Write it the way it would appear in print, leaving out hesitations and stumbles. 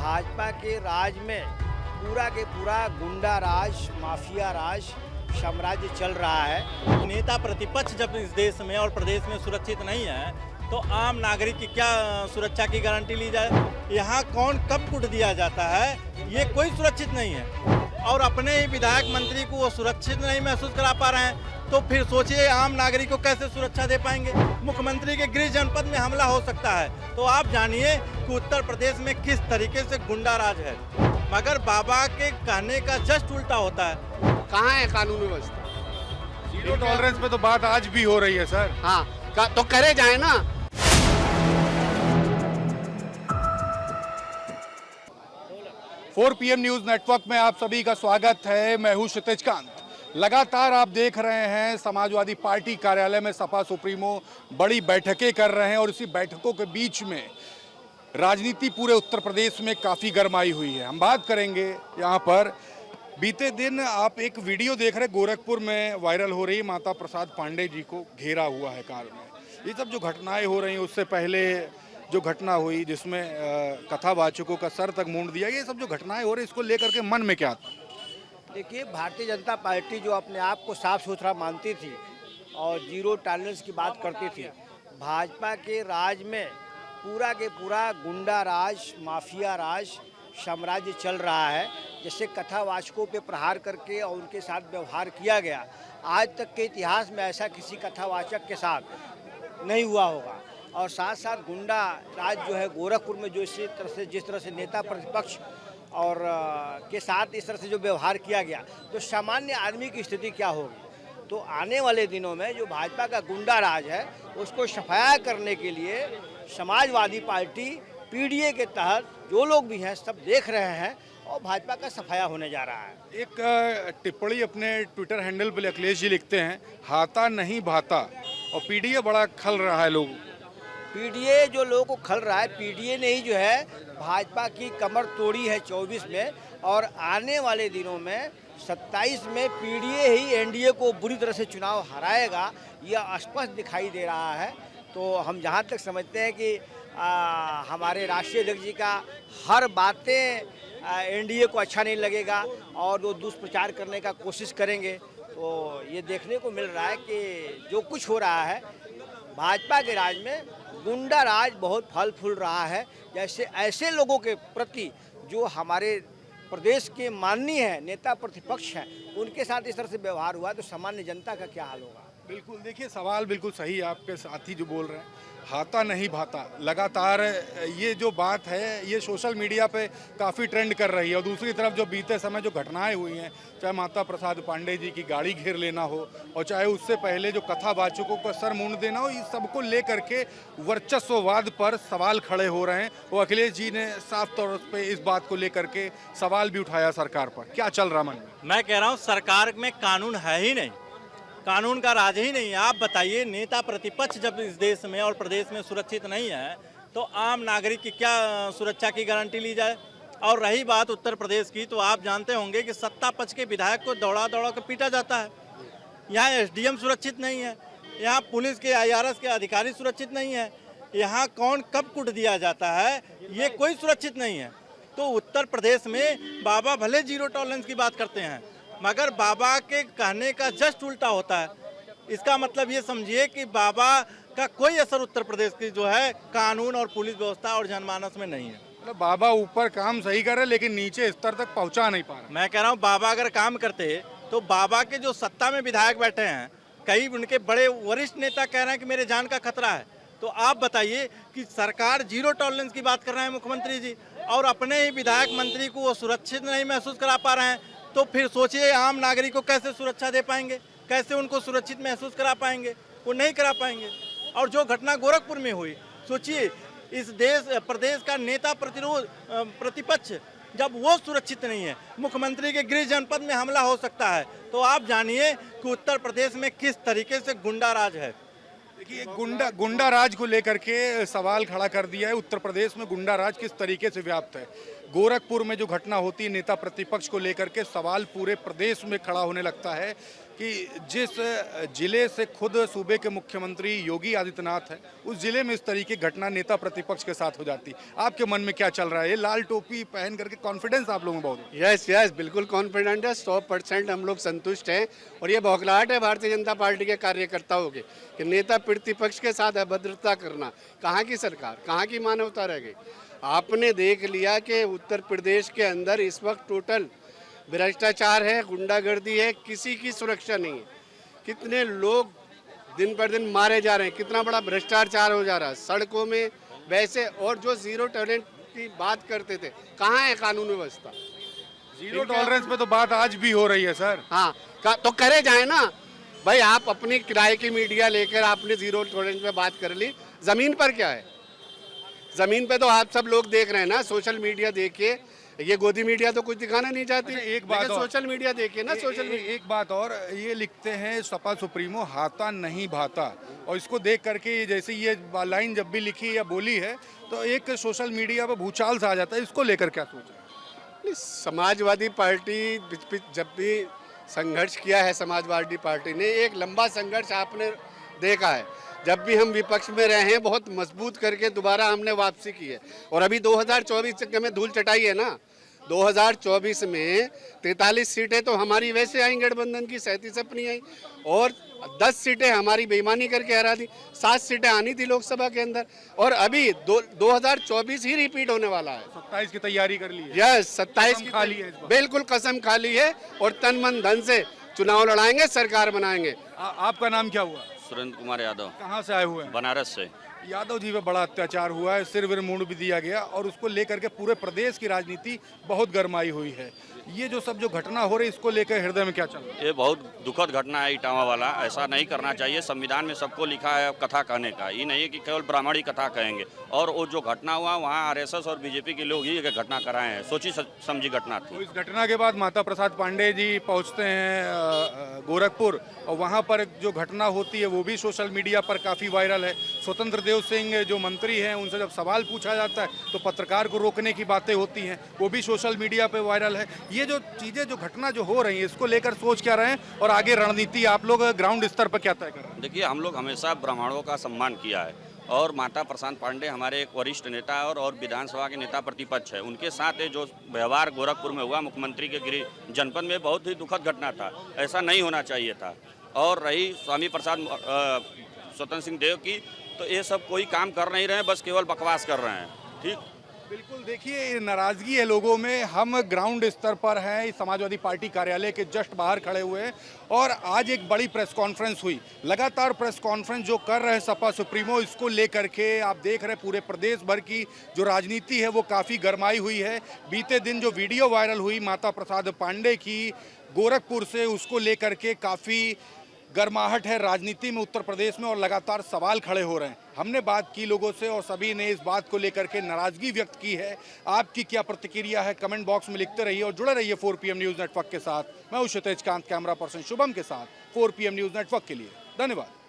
भाजपा के राज में पूरा के पूरा गुंडा राज, माफिया राज, साम्राज्य चल रहा है। नेता प्रतिपक्ष जब इस देश में और प्रदेश में सुरक्षित नहीं है तो आम नागरिक की क्या सुरक्षा की गारंटी ली जाए। यहाँ कौन कब कुट दिया जाता है ये कोई सुरक्षित नहीं है और अपने ही विधायक मंत्री को वो सुरक्षित नहीं महसूस करा पा रहे हैं तो फिर सोचिए आम नागरिक को कैसे सुरक्षा दे पाएंगे। मुख्यमंत्री के गृह जनपद में हमला हो सकता है तो आप जानिए कि उत्तर प्रदेश में किस तरीके से गुंडा राज है, मगर बाबा के कहने का जस्ट उल्टा होता है। कहाँ है कानून व्यवस्था? जीरो टॉलरेंस पे तो बात आज भी हो रही है सर। हाँ तो करे जाए ना। 4 PM न्यूज नेटवर्क में आप सभी का स्वागत है। मैं हूं क्षितिज कांत। लगातार आप देख रहे हैं समाजवादी पार्टी कार्यालय में सपा सुप्रीमो बड़ी बैठकें कर रहे हैं और इसी बैठकों के बीच में राजनीति पूरे उत्तर प्रदेश में काफ़ी गरमाई हुई है। हम बात करेंगे यहाँ पर। बीते दिन आप एक वीडियो देख रहे, गोरखपुर में वायरल हो रही, माता प्रसाद पांडे जी को घेरा हुआ है कार में। ये सब जो घटनाएं हो रही हैं, उससे पहले जो घटना हुई जिसमें कथावाचकों का सर तक मूंड दिया, ये सब जो घटनाएं हो रही, इसको लेकर के मन में क्या था? देखिए, भारतीय जनता पार्टी जो अपने आप को साफ सुथरा मानती थी और जीरो टॉलरेंस की बात करती थी, भाजपा के राज में पूरा के पूरा गुंडा राज, माफिया राज, साम्राज्य चल रहा है। जैसे कथावाचकों पे प्रहार करके और उनके साथ व्यवहार किया गया, आज तक के इतिहास में ऐसा किसी कथावाचक के साथ नहीं हुआ होगा। और साथ साथ गुंडा राज जो है गोरखपुर में, जो जिस तरह से नेता प्रतिपक्ष और के साथ इस तरह से जो व्यवहार किया गया, तो सामान्य आदमी की स्थिति क्या होगी। तो आने वाले दिनों में जो भाजपा का गुंडा राज है उसको सफाया करने के लिए समाजवादी पार्टी पीडीए के तहत जो लोग भी हैं सब देख रहे हैं और भाजपा का सफाया होने जा रहा है। एक टिप्पणी अपने ट्विटर हैंडल पर अखिलेश जी लिखते हैं, हाथा नहीं भाता, और पीडीए बड़ा खल रहा है लोग। पीडीए जो लोगों को खल रहा है, पीडीए ने ही जो है भाजपा की कमर तोड़ी है 24 में, और आने वाले दिनों में 27 में पीडीए ही एनडीए को बुरी तरह से चुनाव हराएगा, यह स्पष्ट दिखाई दे रहा है। तो हम जहां तक समझते हैं कि हमारे राष्ट्रीय अध्यक्ष जी का हर बातें एनडीए को अच्छा नहीं लगेगा और वो दुष्प्रचार करने का कोशिश करेंगे। तो ये देखने को मिल रहा है कि जो कुछ हो रहा है भाजपा के राज में, गुंडा राज बहुत फल फूल रहा है। जैसे ऐसे लोगों के प्रति जो हमारे प्रदेश के माननीय हैं, नेता प्रतिपक्ष हैं, उनके साथ इस तरह से व्यवहार हुआ तो सामान्य जनता का क्या हाल होगा। बिल्कुल, देखिए सवाल बिल्कुल सही है, आपके साथी जो बोल रहे हैं, हाथा नहीं भाता। लगातार ये जो बात है ये सोशल मीडिया पे काफ़ी ट्रेंड कर रही है। और दूसरी तरफ जो बीते समय जो घटनाएं हुई हैं, चाहे माता प्रसाद पांडे जी की गाड़ी घेर लेना हो और चाहे उससे पहले जो कथावाचकों को सर मूंड देना हो, इस सबको लेकर के वर्चस्ववाद पर सवाल खड़े हो रहे हैं। वो अखिलेश जी ने साफ तौर पर इस बात को लेकर के सवाल भी उठाया सरकार पर। क्या चल रहा मन में? मैं कह रहा हूँ सरकार में कानून है ही नहीं, कानून का राज ही नहीं है। आप बताइए, नेता प्रतिपक्ष जब इस देश में और प्रदेश में सुरक्षित नहीं है तो आम नागरिक की क्या सुरक्षा की गारंटी ली जाए। और रही बात उत्तर प्रदेश की, तो आप जानते होंगे कि सत्ता पक्ष के विधायक को दौड़ा दौड़ा कर पीटा जाता है। यहाँ एसडीएम सुरक्षित नहीं है, यहाँ पुलिस के IRS के अधिकारी सुरक्षित नहीं है, यहाँ कौन कब कुट दिया जाता है ये कोई सुरक्षित नहीं है। तो उत्तर प्रदेश में बाबा भले जीरो टॉलरेंस की बात करते हैं, मगर बाबा के कहने का जस्ट उल्टा होता है। इसका मतलब ये समझिए कि बाबा का कोई असर उत्तर प्रदेश की जो है कानून और पुलिस व्यवस्था और जनमानस में नहीं है। मतलब बाबा ऊपर काम सही कर रहे लेकिन नीचे स्तर तक पहुंचा नहीं पा रहे। मैं कह रहा हूँ बाबा अगर काम करते तो बाबा के जो सत्ता में विधायक बैठे हैं, कई उनके बड़े वरिष्ठ नेता कह रहे हैं कि मेरे जान का खतरा है। तो आप बताइए कि सरकार जीरो टॉलरेंस की बात कर रहे हैं मुख्यमंत्री जी, और अपने ही विधायक मंत्री को वो सुरक्षित नहीं महसूस करा पा रहे हैं। तो फिर सोचिए आम नागरिक को कैसे सुरक्षा दे पाएंगे, कैसे उनको सुरक्षित महसूस करा पाएंगे, वो नहीं करा पाएंगे। और जो घटना गोरखपुर में हुई, सोचिए इस प्रदेश का नेता प्रतिपक्ष जब वो सुरक्षित नहीं है, मुख्यमंत्री के गृह जनपद में हमला हो सकता है, तो आप जानिए कि उत्तर प्रदेश में किस तरीके से गुंडा राज है। देखिए, गुंडा राज को लेकर के सवाल खड़ा कर दिया है। उत्तर प्रदेश में गुंडा राज किस तरीके से व्याप्त है। गोरखपुर में जो घटना होती है नेता प्रतिपक्ष को लेकर के, सवाल पूरे प्रदेश में खड़ा होने लगता है। कि जिस जिले से खुद सूबे के मुख्यमंत्री योगी आदित्यनाथ हैं, उस जिले में इस तरीके की घटना नेता प्रतिपक्ष के साथ हो जाती, आपके मन में क्या चल रहा है? ये लाल टोपी पहन करके कॉन्फिडेंस आप लोगों में बहुत है। यस यस बिल्कुल कॉन्फिडेंट है, 100% हम लोग संतुष्ट हैं। और ये बौखलाहट है भारतीय जनता पार्टी के कार्यकर्ताओं के कि नेता प्रतिपक्ष के साथ अभद्रता करना। कहाँ की सरकार, कहाँ की मानवता रह गई? आपने देख लिया कि उत्तर प्रदेश के अंदर इस वक्त टोटल भ्रष्टाचार है, गुंडागर्दी है, किसी की सुरक्षा नहीं है। कितने लोग दिन पर दिन मारे जा रहे हैं, कितना बड़ा भ्रष्टाचार हो जा रहा है सड़कों में वैसे। और जो जीरो टैलेंट की बात करते थे, कहाँ है कानून व्यवस्था? जीरो टॉलरेंस पे तो बात आज भी हो रही है सर। हाँ तो करे जाए ना भाई। आप अपनी किराए की मीडिया लेकर आपने जीरो टॉलरेंस पे बात कर ली, जमीन पर क्या है? जमीन पे तो आप सब लोग देख रहे हैं ना, सोशल मीडिया देखिए। ये गोदी मीडिया तो कुछ दिखाना नहीं चाहती। एक बात और, सोशल मीडिया देखिए ना, सोशल मीडिया। एक बात और, ये लिखते हैं सपा सुप्रीमो हाथा नहीं भाता, और इसको देख करके जैसे ये लाइन जब भी लिखी या बोली है तो एक सोशल मीडिया पर भूचाल सा आ जाता है। इसको लेकर क्या सोचा? नहीं, समाजवादी पार्टी जब भी संघर्ष किया है, समाजवादी पार्टी ने एक लंबा संघर्ष आपने देखा है। जब भी हम विपक्ष में रहे हैं, बहुत मजबूत करके दोबारा हमने वापसी की है। और अभी 2024 में धूल चटाई है ना। 2024 में 43 सीटें तो हमारी वैसे आई, गठबंधन की 37 अपनी आई, और 10 सीटें हमारी बेईमानी करके हरा दी। 7 सीटें आनी थी लोकसभा के अंदर, और अभी 2024 ही रिपीट होने वाला है। 27 की तैयारी कर ली है। यस, 27 की खा ली है इस बार। बिल्कुल कसम खा ली है, और तन मन धन से चुनाव लड़ाएंगे, सरकार बनाएंगे। आपका नाम क्या हुआ? सुरेंद्र कुमार यादव, कहाँ से आए हुए हैं? बनारस से। यादव जी पे बड़ा अत्याचार हुआ है, सिर विर मूंड भी दिया गया, और उसको लेकर के पूरे प्रदेश की राजनीति बहुत गरमाई हुई है। ये जो सब जो घटना हो रही है, इसको लेकर हृदय में क्या चल रहा है? ये बहुत दुखद घटना है इटावा वाला। ऐसा नहीं करना चाहिए। संविधान में सबको लिखा है कथा कहने का, ये नहीं है कि केवल ब्राह्मण ही कथा कहेंगे। और वो जो घटना हुआ वहाँ आरएसएस और बीजेपी के लोग ही ये घटना कराए हैं, सोची समझी घटना तो थी। इस घटना के बाद माता प्रसाद पांडे जी पहुंचते हैं गोरखपुर, और वहां पर जो घटना होती है वो भी सोशल मीडिया पर काफ़ी वायरल है। स्वतंत्र देव सिंह जो मंत्री हैं, उनसे जब सवाल पूछा जाता है तो पत्रकार को रोकने की बातें होती हैं, वो भी सोशल मीडिया पर वायरल है। ये जो चीज़ें, जो घटना जो हो रही है, इसको लेकर सोच क्या रहे हैं, और आगे रणनीति आप लोग ग्राउंड स्तर पर क्या तय कर रहे हैं? देखिए, हम लोग हमेशा ब्राह्मणों का सम्मान किया है, और माता प्रसाद पांडे हमारे एक वरिष्ठ नेता और विधानसभा के नेता प्रतिपक्ष है। उनके साथ ये जो व्यवहार गोरखपुर में हुआ मुख्यमंत्री के गृह जनपद में, बहुत ही दुखद घटना था। ऐसा नहीं होना चाहिए था। और रही स्वामी प्रसाद स्वतंत्र सिंह देव की, तो ये सब कोई काम कर नहीं रहे हैं, बस केवल बकवास कर रहे हैं। ठीक, बिल्कुल। देखिए, नाराजगी है लोगों में। हम ग्राउंड स्तर पर हैं, समाजवादी पार्टी कार्यालय के जस्ट बाहर खड़े हुए हैं, और आज एक बड़ी प्रेस कॉन्फ्रेंस हुई। लगातार प्रेस कॉन्फ्रेंस जो कर रहे हैं सपा सुप्रीमो, इसको लेकर के आप देख रहे हैं पूरे प्रदेश भर की जो राजनीति है वो काफ़ी गरमाई हुई है। बीते दिन जो वीडियो वायरल हुई माता प्रसाद पांडे की गोरखपुर से, उसको लेकर के काफ़ी गर्माहट है राजनीति में उत्तर प्रदेश में, और लगातार सवाल खड़े हो रहे हैं। हमने बात की लोगों से, और सभी ने इस बात को लेकर के नाराजगी व्यक्त की है। आपकी क्या प्रतिक्रिया है, कमेंट बॉक्स में लिखते रहिए, और जुड़े रहिए 4PM न्यूज़ नेटवर्क के साथ। मैं हूं क्षितिज कांत, कैमरा पर्सन शुभम के साथ 4PM न्यूज़ नेटवर्क के लिए। धन्यवाद।